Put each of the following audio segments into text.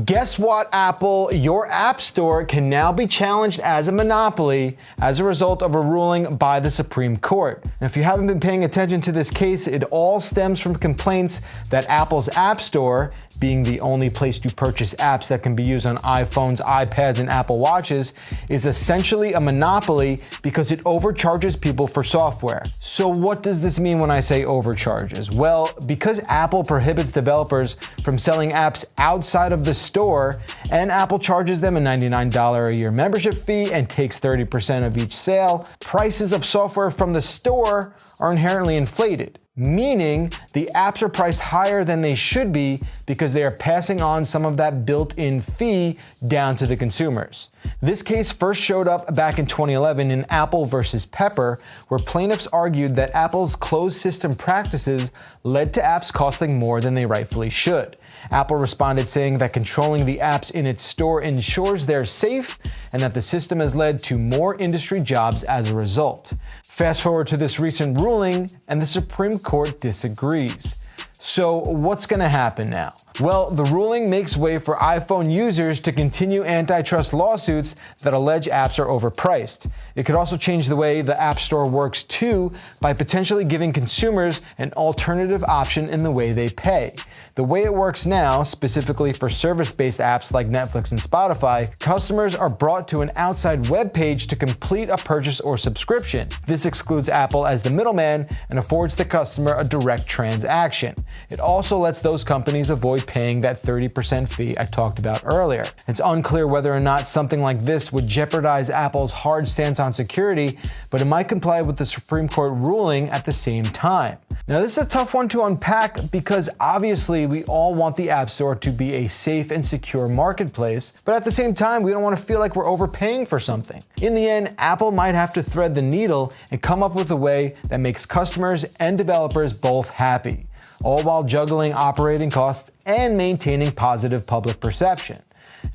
Guess what, Apple? Your App Store can now be challenged as a monopoly as a result of a ruling by the Supreme Court. And if you haven't been paying attention to this case, it all stems from complaints that Apple's App Store, being the only place to purchase apps that can be used on iPhones, iPads, and Apple Watches, is essentially a monopoly because it overcharges people for software. So what does this mean when I say overcharges? Well, because Apple prohibits developers from selling apps outside of the store, and Apple charges them a $99 a year membership fee and takes 30% of each sale, prices of software from the store are inherently inflated. Meaning the apps are priced higher than they should be because they are passing on some of that built-in fee down to the consumers. This case first showed up back in 2011 in Apple versus Pepper, where plaintiffs argued that Apple's closed system practices led to apps costing more than they rightfully should. Apple responded saying that controlling the apps in its store ensures they're safe and that the system has led to more industry jobs as a result. Fast forward to this recent ruling, and the Supreme Court disagrees. So what's going to happen now? Well, the ruling makes way for iPhone users to continue antitrust lawsuits that allege apps are overpriced. It could also change the way the App Store works too, by potentially giving consumers an alternative option in the way they pay. The way it works now, specifically for service-based apps like Netflix and Spotify, customers are brought to an outside web page to complete a purchase or subscription. This excludes Apple as the middleman and affords the customer a direct transaction. It also lets those companies avoid paying that 30% fee I talked about earlier. It's unclear whether or not something like this would jeopardize Apple's hard stance on security, but it might comply with the Supreme Court ruling at the same time. Now, this is a tough one to unpack because obviously we all want the App Store to be a safe and secure marketplace, but at the same time, we don't want to feel like we're overpaying for something. In the end, Apple might have to thread the needle and come up with a way that makes customers and developers both happy, all while juggling operating costs and maintaining positive public perception.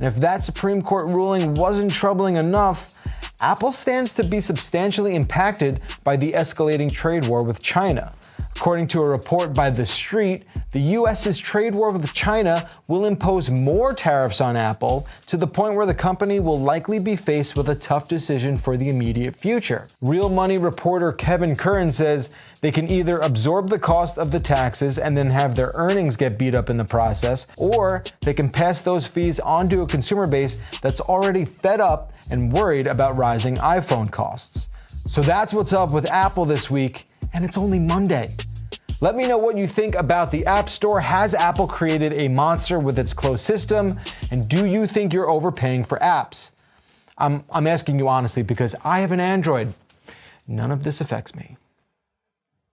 And if that Supreme Court ruling wasn't troubling enough, Apple stands to be substantially impacted by the escalating trade war with China. According to a report by The Street, the US's trade war with China will impose more tariffs on Apple to the point where the company will likely be faced with a tough decision for the immediate future. Real Money reporter Kevin Curran says they can either absorb the cost of the taxes and then have their earnings get beat up in the process, or they can pass those fees onto a consumer base that's already fed up and worried about rising iPhone costs. So that's what's up with Apple this week, and it's only Monday. Let me know what you think about the App Store. Has Apple created a monster with its closed system? And do you think you're overpaying for apps? I'm asking you honestly because I have an Android. None of this affects me.